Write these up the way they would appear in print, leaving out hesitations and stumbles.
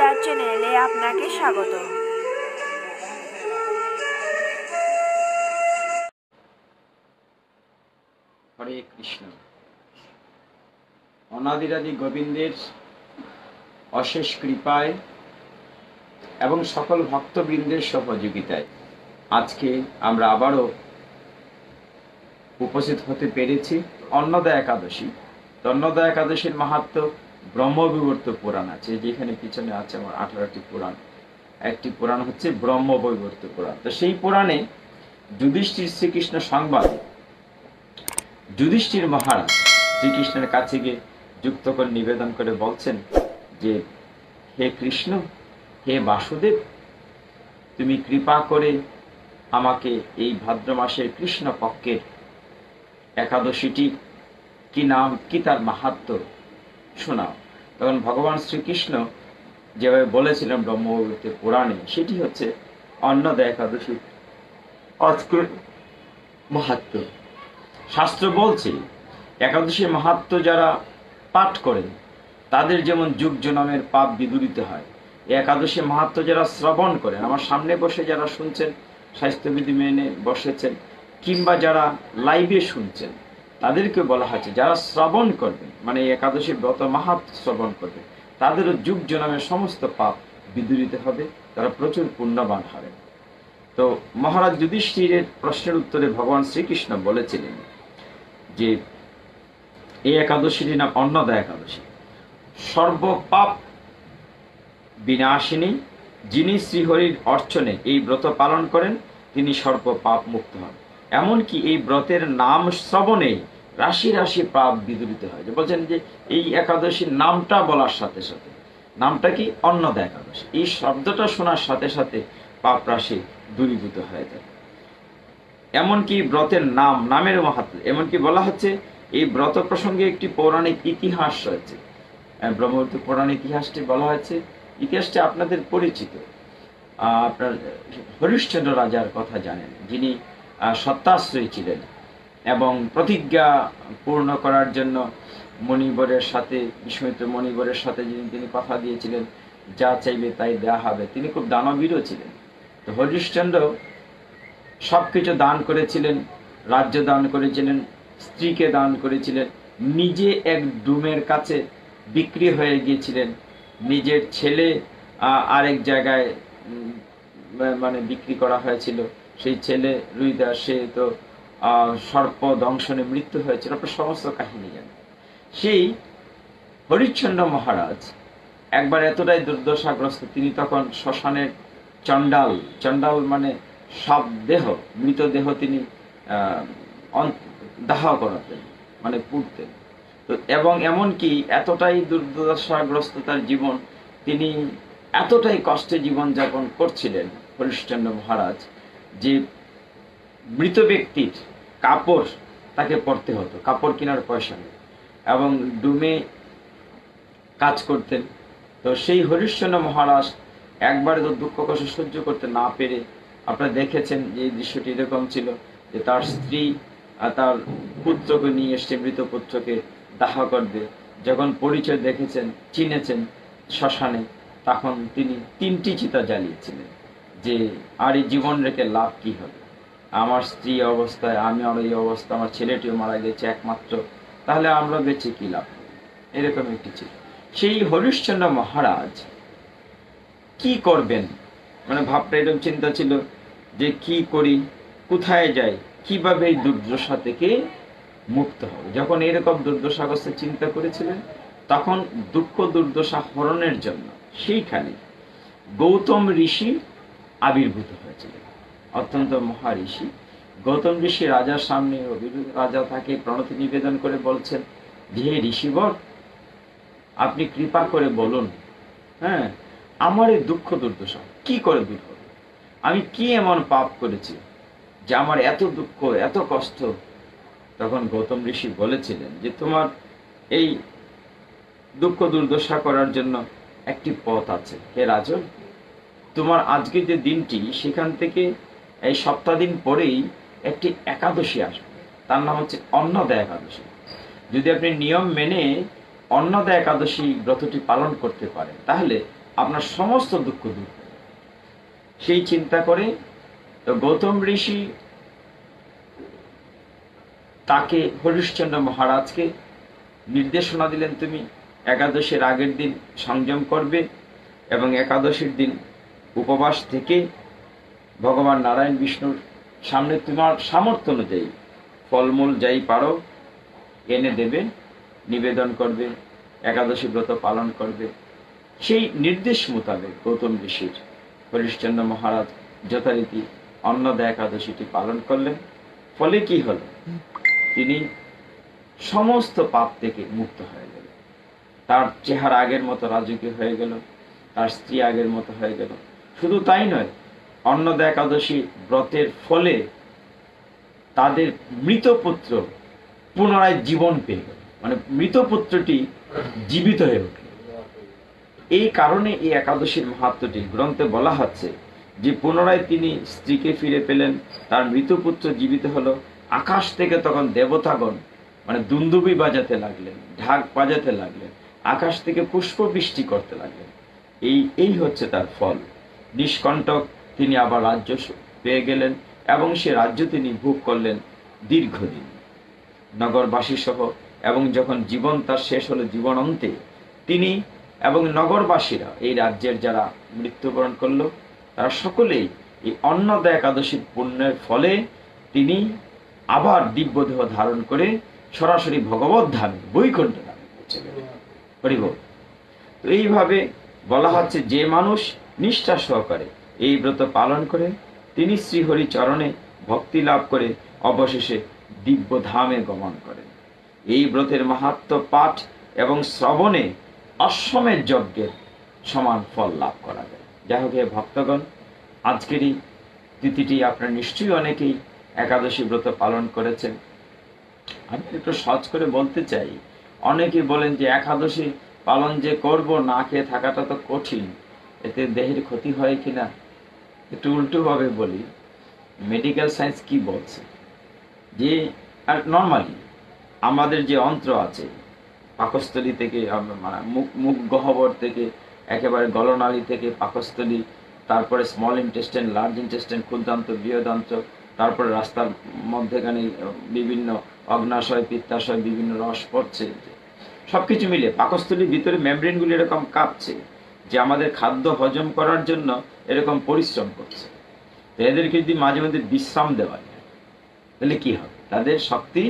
গীতার চ্যানেলে আপনাকে স্বাগত। হরে কৃষ্ণ। অনাদিরাদি গোবিন্দের অশেষ কৃপায় এবং সকল ভক্তবৃন্দের সহযোগিতায় আজকে আমরা আবারও উপস্থিত হতে পেরেছি অন্নদা একাদশী। অন্নদা একাদশীর মাহাত্ম্য ব্রহ্মবিবর্ত পুরাণ আছে, যেখানে পিছনে আছে আমার 18টি পুরাণ। একটি পুরাণ হচ্ছে ব্রহ্মবৈবর্ত পুরাণ। তো সেই পুরাণে যুধিষ্ঠির শ্রীকৃষ্ণ সংবাদ যুধিষ্ঠির মহারাজ শ্রীকৃষ্ণের কাছে গিয়ে যুক্ত করে নিবেদন করে বলছেন যে, হে কৃষ্ণ, হে বাসুদেব, তুমি কৃপা করে আমাকে এই ভাদ্র মাসের কৃষ্ণ পক্ষের একাদশীটি কি নাম, কি তার মাহাত্ম্য শোনাও। তখন ভগবান শ্রীকৃষ্ণ যেভাবে বলেছিলেন ব্রহ্মবৈবর্ত পুরাণে, সেটি হচ্ছে অন্নদা একাদশী আজকের মাহাত্ম্য। শাস্ত্র বলছে একাদশীর মাহাত্ম্য যারা পাঠ করেন তাদের যেমন যুগ জনমের পাপ বিদূরিত হয়। এই একাদশীর মাহাত্ম্য যারা শ্রবণ করেন, আমার সামনে বসে যারা শুনছেন, স্বাস্থ্যবিধি মেনে বসেছেন, কিংবা যারা লাইভে শুনছেন, তাদেরকে বলা হয়েছে যারা শ্রবণ করবেন, মানে এই একাদশীর ব্রত মাহাত্ম্য শ্রবণ করবেন, তাদেরও যুগ জনমের সমস্ত পাপ বিদূরিত হবে, তারা প্রচুর পুণ্যবান হবেন। তো মহারাজ যুধিষ্ঠিরের প্রশ্নের উত্তরে ভগবান শ্রীকৃষ্ণ বলেছিলেন যে এই একাদশীর নাম অন্নদা একাদশী। সর্বপাপ বিনাশিনী, যিনি শ্রীহরির অর্চনে এই ব্রত পালন করেন তিনি সর্বপাপ মুক্ত হন। এমনকি এই ব্রতের নাম শ্রবণে রাশি রাশি পাপ বিদূরিত হয়। যে বলছেন যে এই একাদশীর নামটা বলার সাথে সাথে, নামটা কি অন্নদা একাদশী, এই শব্দটা শোনার সাথে সাথে পাপ রাশি দূরীভূত হয়ে যায়। এমনকি ব্রতের নামের মাহাত্ম্য, এমনকি বলা হচ্ছে এই ব্রত প্রসঙ্গে একটি পৌরাণিক ইতিহাস রয়েছে। ব্রহ্মবৈবর্ত পৌরাণিক ইতিহাসটি বলা হয়েছে, ইতিহাসটি আপনাদের পরিচিত। আপনার হরিশ্চন্দ্র রাজার কথা জানেন, যিনি সত্যাশ্রয়ী ছিলেন এবং প্রতিজ্ঞা পূর্ণ করার জন্য মণিবরের সাথে, বিস্মিত মণিবরের সাথে তিনি কথা দিয়েছিলেন যা চাইবে তাই দেয়া হবে। তিনি খুব দানবীরও ছিলেন। তো হরিশ্চন্দ্র সবকিছু দান করেছিলেন, রাজ্য দান করেছিলেন, স্ত্রীকে দান করেছিলেন, নিজে এক ডুমের কাছে বিক্রি হয়ে গিয়েছিলেন, নিজের ছেলে আরেক জায়গায় মানে বিক্রি করা হয়েছিল। সেই ছেলে রুইদাস, সে তো সর্প দংশনে মৃত্যু হয়েছিল। আপনার সমস্ত কাহিনী জানেন। সেই হরিশ্চন্দ্র মহারাজ একবার এতটাই দুর্দশাগ্রস্ত, তিনি তখন শ্মশানের চণ্ডাল মানে সব দেহ, মৃতদেহ তিনি দাহ করাতেন, মানে পুড়তেন। তো এবং এমনকি এতটাই দুর্দশাগ্রস্ত তার জীবন, তিনি এতটাই কষ্টে জীবনযাপন করছিলেন হরিশ্চন্দ্র মহারাজ, যে মৃত ব্যক্তির কাপড় তাকে পরতে হতো, কাপড় কেনার পয়সা নেই, এবং ডুমে কাজ করতেন। তো সেই হরিশ্চন্দ্র মহারাজ একবারে তো দুঃখ কষ্ট সহ্য করতে না পেরে, আপনারা দেখেছেন যে এই দৃশ্যটি এরকম ছিল যে তার স্ত্রী তার পুত্রকে নিয়ে এসছে, মৃত পুত্রকে দাহ করবে। যখন পরিচয় দেখেছেন, চিনেছেন শ্মশানে, তখন তিনি 3টি চিতা জ্বালিয়েছিলেন যে আর এই জীবন রেখে লাভ কি হবে, আমার স্ত্রী অবস্থায়, আমি আর এই অবস্থা, আমার ছেলেটিও মারা গেছে একমাত্র, তাহলে আমরা বেঁচে কি লাভ, এরকম একটি ছিল। সেই হরিশ্চন্দ্র মহারাজ কি করবেন, মানে ভাবটা এরকম চিন্তা ছিল যে কি করি, কোথায় যাই, কিভাবে এই দুর্দশা থেকে মুক্ত হবে। যখন এরকম দুর্দশাগ্রস্ত চিন্তা করেছিলেন, তখন দুঃখ দুর্দশা হরণের জন্য সেইখানে গৌতম ঋষি আবির্ভূত হয়েছিলেন। অত্যন্ত মহাঋষি গৌতম ঋষি রাজার সামনে, রাজা তাকে প্রণতি নিবেদন করে বলছেন যে, হে ঋষিবর, আপনি কৃপা করে বলুন, হ্যাঁ, আমার এই দুঃখ দুর্দশা কি করে দূর হবে, আমি কি এমন পাপ করেছি যে আমার এত দুঃখ, এত কষ্ট। তখন গৌতম ঋষি বলেছিলেন যে তোমার এই দুঃখ দুর্দশা করার জন্য একটি পথ আছে। হে রাজন, তোমার আজকে যে দিনটি, সেখান থেকে এই সপ্তাহ দিন পরেই একটি একাদশী আসবে, তার নাম হচ্ছে অন্নদা একাদশী। যদি আপনি নিয়ম মেনে অন্নদা একাদশী ব্রতটি পালন করতে পারেন, তাহলে আপনার সমস্ত দুঃখ দূর করবে। সেই চিন্তা করে তো গৌতম ঋষি তাকে হরিশ্চন্দ্র মহারাজকে নির্দেশনা দিলেন, তুমি একাদশীর আগের দিন সংযম করবে এবং একাদশীর দিন উপবাস থেকে ভগবান নারায়ণ বিষ্ণুর সামনে তোমার সামর্থ্য অনুযায়ী ফলমূল যাই পারো এনে দেবে, নিবেদন করবে, একাদশী ব্রত পালন করবে। সেই নির্দেশ মোতাবেক গৌতম ঋষির হরিশ্চন্দ্র মহারাজ যথারীতি অন্নদা একাদশীটি পালন করলেন। ফলে কি হলো, তিনি সমস্ত পাপ থেকে মুক্ত হয়ে গেল। তার চেহারা আগের মতো রাজকীয় হয়ে গেল, তার স্ত্রী আগের মতো হয়ে গেল। শুধু তাই নয়, অন্নদা একাদশী ব্রতের ফলে তাদের মৃত পুত্র পুনরায় জীবন পেয়ে গেল, মানে মৃত পুত্রটি জীবিত হয়ে উঠল। এই কারণে এই একাদশীর মাহাত্ম্যটি গ্রন্থে বলা হচ্ছে যে পুনরায় তিনি স্ত্রীকে ফিরে পেলেন, তার মৃত পুত্র জীবিত হলো। আকাশ থেকে তখন দেবতাগণ মানে দুন্দুবি বাজাতে লাগলেন, ঢাক বাজাতে লাগলেন, আকাশ থেকে পুষ্প বৃষ্টি করতে লাগলেন। এই হচ্ছে তার ফল। নিষ্কণ্টক তিনি আবার রাজ্য পেয়ে গেলেন এবং সে রাজ্য তিনি ভোগ করলেন দীর্ঘদিন নগরবাসী সহ। এবং যখন জীবন তার শেষ হলো, জীবন অন্তে তিনি এবং নগরবাসীরা, এই রাজ্যের যারা মৃত্যুবরণ করলো, তারা সকলেই এই অন্নদা একাদশীর পুণ্যের ফলে তিনি আবার দিব্যদেহ ধারণ করে সরাসরি ভগবত ধামে বৈকুণ্ঠ ধামে পৌঁছে গেলেন। হরিবল। তো এইভাবে বলা হচ্ছে যে মানুষ নিষ্ঠা সহকারে এই ব্রত পালন করে তিনি শ্রীহরি চরণে ভক্তি লাভ করে অবশেষে দিব্য ধামে গমন করেন। এই ব্রতের মাহাত্ম্য পাঠ এবং শ্রবণে অশ্বমেধ যজ্ঞের সমান ফল লাভ করা যায়। যাই হোক, হে ভক্তগণ, আজকের এই তিথিটি আপনারা নিশ্চয়ই অনেকেই একাদশী ব্রত পালন করেছেন। আমি একটু সহজ করে বলতে চাই, অনেকেই বলেন যে একাদশী পালন যে করব, না খেয়ে থাকাটা তো কঠিন, এতে দেহের ক্ষতি হয় কিনা। একটু উল্টোভাবে বলি, মেডিকেল সায়েন্স কি বলছে যে আর নর্মালি আমাদের যে অন্ত্র আছে, পাকস্থলী থেকে মানে মুখ গহ্বর থেকে একেবারে গলনালী থেকে পাকস্থলী, তারপরে স্মল ইন্টেস্টাইন, লার্জ ইন্টেস্টাইন, ক্ষুদ্রান্ত, বৃহদান্ত্র, তারপরে রাস্তার মধ্যেখানে বিভিন্ন অগ্নাশয়, পিত্তাশয়, বিভিন্ন রস পড়ছে। সবকিছু মিলে পাকস্থলীর ভিতরে মেমব্রেনগুলি এরকম কাঁপছে যে আমাদের খাদ্য হজম করার জন্য এরকম পরিশ্রম করছে। তো এদেরকে যদি মাঝে মধ্যে বিশ্রাম দেওয়া যায় তাহলে কি হবে, তাদের শক্তি,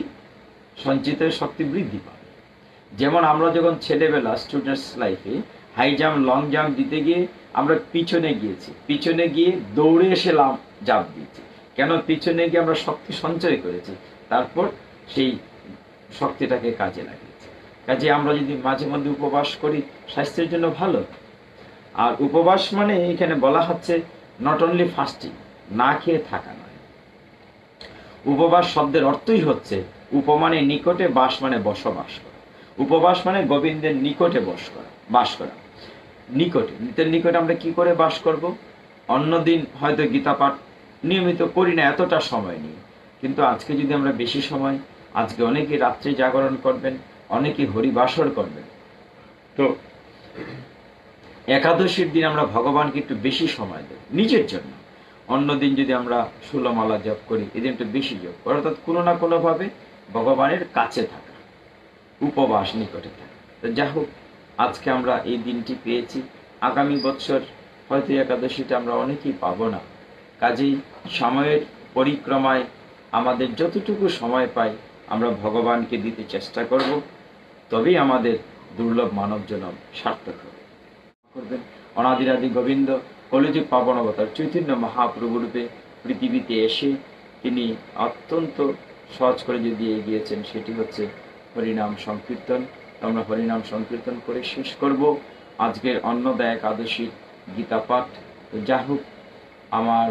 সঞ্চিত শক্তি বৃদ্ধি পাবে। যেমন আমরা যখন ছেলেবেলা স্টুডেন্টস লাইফে হাই জাম্প, লং জাম্প দিতে গিয়ে আমরা পিছনে গিয়েছি, পিছনে গিয়ে দৌড়ে এসে জাম্প দিয়েছি। কেন? পিছনে গিয়ে আমরা শক্তি সঞ্চয় করেছি, তারপর সেই শক্তিটাকে কাজে লাগিয়েছি। কাজে আমরা যদি মাঝে মধ্যে উপবাস করি স্বাস্থ্যের জন্য ভালো। আর উপবাস মানে এখানে বলা হচ্ছে নট অনলি ফাস্টিং, না খেয়ে থাকা নয়। উপবাস শব্দের অর্থই হচ্ছে উপমানে নিকটে, বাস মানে বসবাস করা। উপবাস মানে গোবিন্দের নিকটে বাস করা। নিকটে আমরা কি করে বাস করব? অন্যদিন হয়তো গীতা পাঠ নিয়মিত করি না এতটা সময় নিয়ে, কিন্তু আজকে যদি আমরা বেশি সময়, আজকে অনেকে রাত্রে জাগরণ করবেন, অনেকে হরিবাসর করবেন। তো একাদশীর দিন আমরা ভগবানকে একটু বেশি সময় দেব নিজের জন্য। অন্যদিন যদি আমরা 16 মালা জপ করি, এদিন একটু বেশি জপ, অর্থাৎ কোনো না কোনো ভাবে ভগবানের কাছে থাকা, উপবাস, নিকটে থাকা। তো যা হোক, আজকে আমরা এই দিনটি পেয়েছি। আগামী বছর হয়তো একাদশীটা আমরা অনেকেই পাবো না। কাজেই সময়ের পরিক্রমায় আমাদের যতটুকু সময় পাই আমরা ভগবানকে দিতে চেষ্টা করব, তবেই আমাদের দুর্লভ মানব জনম সার্থক হবে। করবেন অনাদিরাদি গোবিন্দ কলিযুগ পাবন অবতার চৈতন্য মহাপ্রভু রূপে পৃথিবীতে এসে তিনি অত্যন্ত সহজ করে যে দিয়ে গিয়েছেন, সেটি হচ্ছে হরিনাম সংকীর্তন। আমরা হরিনাম সংকীর্তন করে শেষ করব আজকের অন্নদা একাদশীর গীতা পাঠ। যা হোক, আমার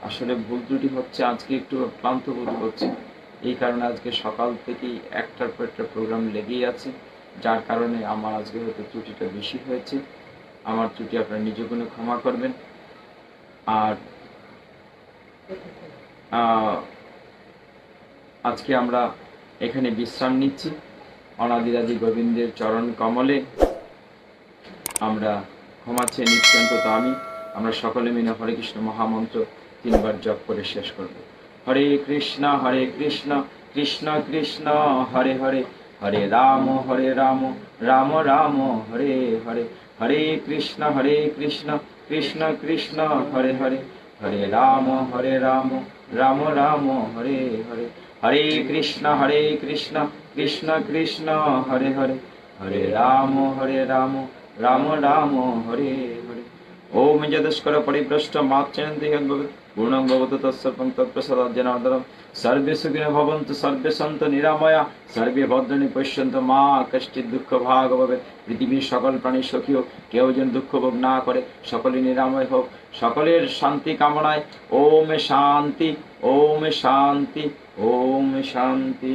আসলে ভুল ত্রুটি হচ্ছে, আজকে একটু ক্লান্ত বোধ করছি, এই কারণে আজকে সকাল থেকেই একটার পর একটা প্রোগ্রাম লেগেই আছে, যার কারণে আমার আজকে হয়তো ত্রুটিটা বেশি হয়েছে। আমার ত্রুটি আপনারা নিজ গুণে ক্ষমা করবেন। আর আজকে আমরা এখানে বিশ্রাম নিচ্ছি। অনাদিরাদি গোবিন্দের চরণ কমলে আমরা ক্ষমা চেয়ে নিচ্ছি অন্তত আমি। আমরা সকলে মিলে হরে কৃষ্ণ মহামন্ত্র 3 বার জপ করে শেষ করব। হরে কৃষ্ণ কৃষ্ণ কৃষ্ণ হরে হরে, হরে রাম রাম রাম হরে হরে, হরে কৃষ্ণ কৃষ্ণ কৃষ্ণ হরে হরে, হরে রাম রাম রাম হরে হরে, হরে কৃষ্ণ কৃষ্ণ কৃষ্ণ হরে হরে, হরে রাম রাম রাম হরে হরে। ওম যদস্কর পরিভ্রষ্ট মাচ্ছন্তি যদ্ভবেৎ পূর্ণং ভবতু তৎসর্বং তৎপ্রসাদাৎ জনার্দনম। সর্বে সুখিনো ভবন্তু, সর্বে সন্তু নিরাময়া, সর্বে ভদ্রাণি পশ্যন্তু, মা কশ্চিৎ দুঃখ ভাগ ভবেৎ। পৃথিবীর সকল প্রাণী সুখী হোক, কেউ যেন দুঃখ ভোগ না করে, সকলে নিরাময় হোক, সকলের শান্তি কামনায় ওম শান্তি, ওম শান্তি, ওম শান্তি।